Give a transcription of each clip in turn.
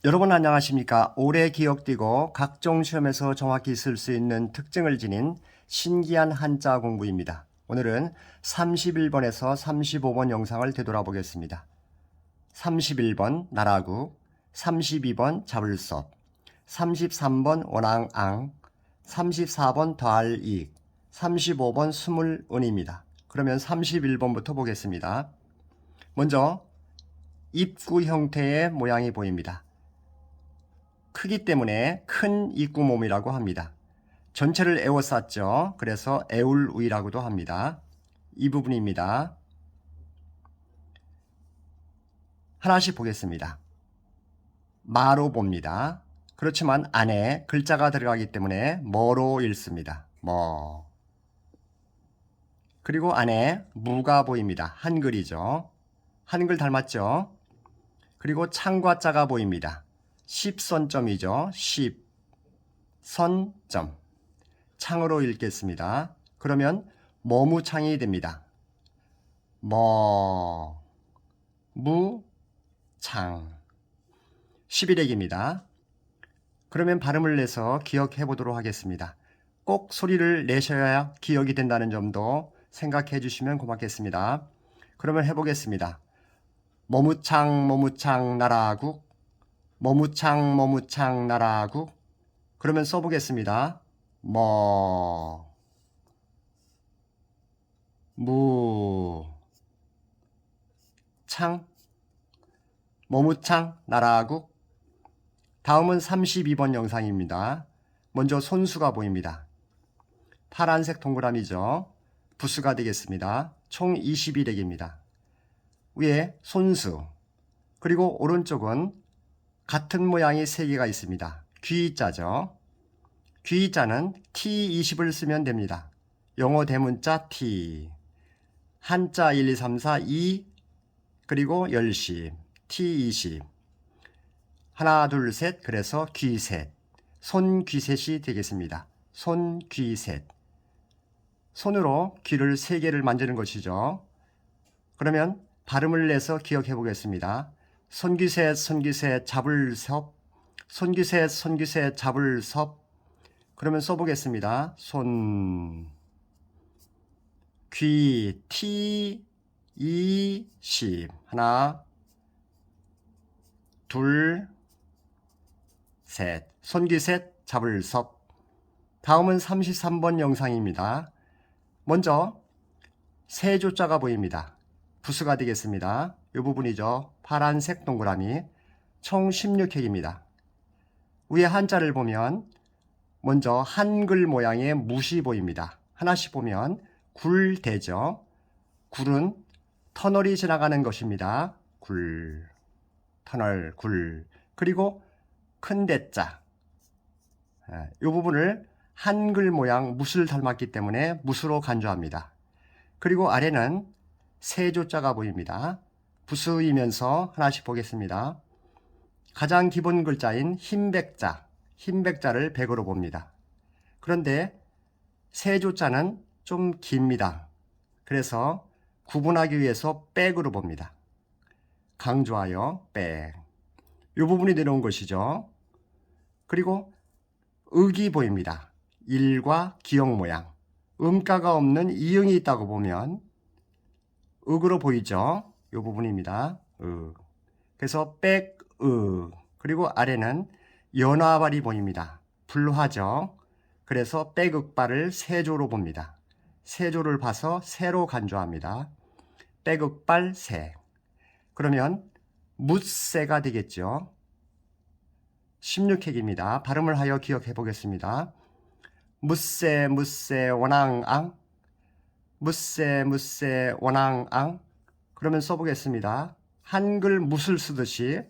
여러분 안녕하십니까? 오래 기억되고 각종 시험에서 정확히 쓸 수 있는 특징을 지닌 신기한 한자 공부입니다. 오늘은 31번에서 35번 영상을 되돌아보겠습니다. 31번 나라국, 32번 잡을섭, 33번 원앙앙, 34번 더할익, 35번 스물은입니다. 그러면 31번부터 보겠습니다. 먼저 입구 형태의 모양이 보입니다. 크기 때문에 큰 입구몸이라고 합니다. 전체를 에워쌌죠. 그래서 에울우이라고도 합니다. 이 부분입니다. 하나씩 보겠습니다. 마로 봅니다. 그렇지만 안에 글자가 들어가기 때문에 머로 읽습니다. 머. 그리고 안에 무가 보입니다. 한글이죠. 한글 닮았죠. 그리고 창과 자가 보입니다. 10선점이죠. 10. 선점. 창으로 읽겠습니다. 그러면 머무창이 됩니다. 머. 무. 창. 11액입니다. 그러면 발음을 내서 기억해 보도록 하겠습니다. 꼭 소리를 내셔야 기억이 된다는 점도 생각해 주시면 고맙겠습니다. 그러면 해보겠습니다. 머무창 머무창 나라국, 머무창 머무창 나라국. 그러면 써보겠습니다. 머, 무, 창, 머무창 나라국. 다음은 32번 영상입니다. 먼저 손수가 보입니다. 파란색 동그라미죠. 부수가 되겠습니다. 총 21액입니다. 위에 손수, 그리고 오른쪽은 같은 모양의 3개가 있습니다. 귀자죠. 귀자는 T20을 쓰면 됩니다. 영어 대문자 T, 한자 1, 2, 3, 4, 2, 그리고 열심, T20. 하나, 둘, 셋, 그래서 귀셋, 손귀셋이 되겠습니다. 손귀셋. 손으로 귀를 3개를 만지는 것이죠. 그러면 발음을 내서 기억해 보겠습니다. 손귀셋 손귀셋 잡을섭, 손귀셋 손귀셋 잡을섭. 그러면 써보겠습니다. 손, 귀, 티, 이, 십. 하나, 둘, 셋. 손귀셋 잡을섭. 다음은 33번 영상입니다. 먼저 세조자가 보입니다. 부수가 되겠습니다. 이 부분이죠. 파란색 동그라미. 총 16획입니다. 위에 한자를 보면 먼저 한글 모양의 무시 보입니다. 하나씩 보면 굴대죠. 굴은 터널이 지나가는 것입니다. 굴, 터널, 굴. 그리고 큰 대자. 이 부분을 한글 모양 무를 닮았기 때문에 무수로 간주합니다. 그리고 아래는 세조자가 보입니다. 부수이면서 하나씩 보겠습니다. 가장 기본 글자인 흰백자, 흰백자를 백으로 봅니다. 그런데 세조자는 좀 깁니다. 그래서 구분하기 위해서 백으로 봅니다. 강조하여 백. 이 부분이 내려온 것이죠. 그리고 의기 보입니다. 일과 기역 모양. 음가가 없는 이응이 있다고 보면 윽으로 보이죠. 이 부분입니다. 그래서 백, 그리고 아래는 연화발이 보입니다. 불화죠. 그래서 백윽발을 세조로 봅니다. 세조를 봐서 세로 간주합니다. 백윽발 세. 그러면 묻세가 되겠죠. 16획입니다. 발음을 하여 기억해 보겠습니다. 묻세 묻세 원앙앙, 묻세 묻세 원앙앙. 그러면 써보겠습니다. 한글 묻을 쓰듯이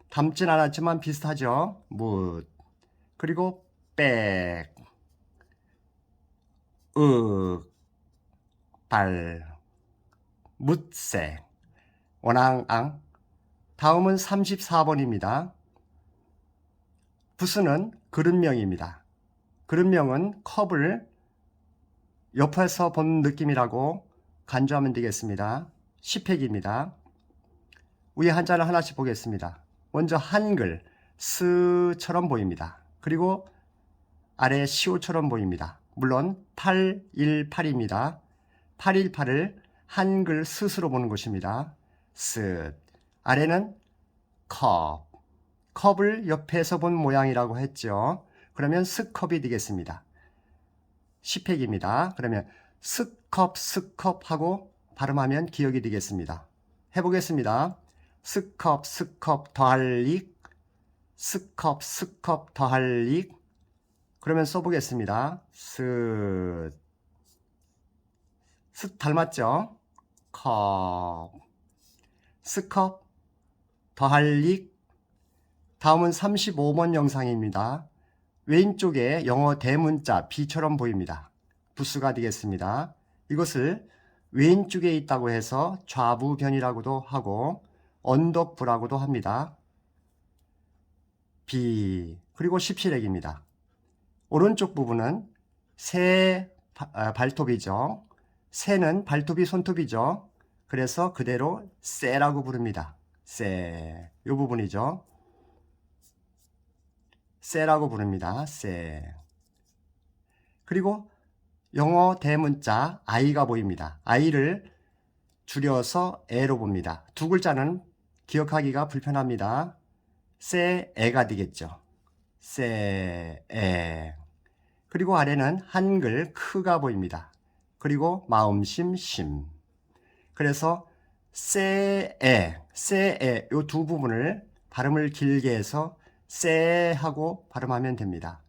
닮진 않았지만 비슷하죠. 묻, 그리고 백, 윽, 발, 묻세, 원앙앙. 다음은 34번입니다. 부수는 그릇명입니다. 그릇명은 컵을 옆에서 본 느낌이라고 간주하면 되겠습니다. 10획입니다. 위에 한자를 하나씩 보겠습니다. 먼저 한글, 스처럼 보입니다. 그리고 아래 시오처럼 보입니다. 물론 818입니다. 818을 한글 스스로 보는 것입니다. 스. 아래는 컵. 컵을 옆에서 본 모양이라고 했죠. 그러면 스컵이 되겠습니다. 10획입니다. 그러면 스컵 스컵 하고 발음하면 기억이 되겠습니다. 해보겠습니다. 스컵 스컵 더할 릭, 스컵 스컵 더할 릭. 그러면 써보겠습니다. 스 닮았죠? 컵 스컵 더할 릭. 다음은 35번 영상입니다. 왼쪽에 영어 대문자 B처럼 보입니다. 부수가 되겠습니다. 이것을 왼쪽에 있다고 해서 좌부변이라고도 하고 언덕부라고도 합니다. B. 그리고 17핵입니다. 오른쪽 부분은 새 발톱이죠. 새는 발톱이 손톱이죠. 그래서 그대로 새라고 부릅니다. 새. 이 부분이죠. 새라고 부릅니다. 새. 그리고 영어 대문자 I가 보입니다. I를 줄여서 애로 봅니다. 두 글자는 기억하기가 불편합니다. 새, 애가 되겠죠. 새, 애. 그리고 아래는 한글 크가 보입니다. 그리고 마음심, 심. 그래서 새, 애, 이 두 부분을 발음을 길게 해서 새 하고 발음하면 됩니다.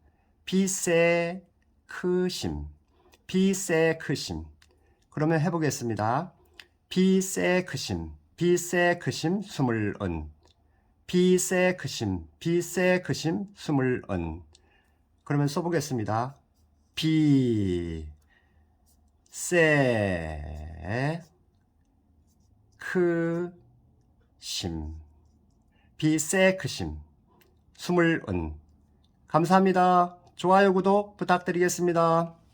비새, 크심. 비새, 크심. 그러면 해보겠습니다. 비새, 크심. 비새, 크심, 스물은. 비새, 크심. 비새, 크심, 스물은. 그러면 써보겠습니다. 비, 새, 크, 심. 비새, 크심, 스물은. 감사합니다. 좋아요, 구독 부탁드리겠습니다.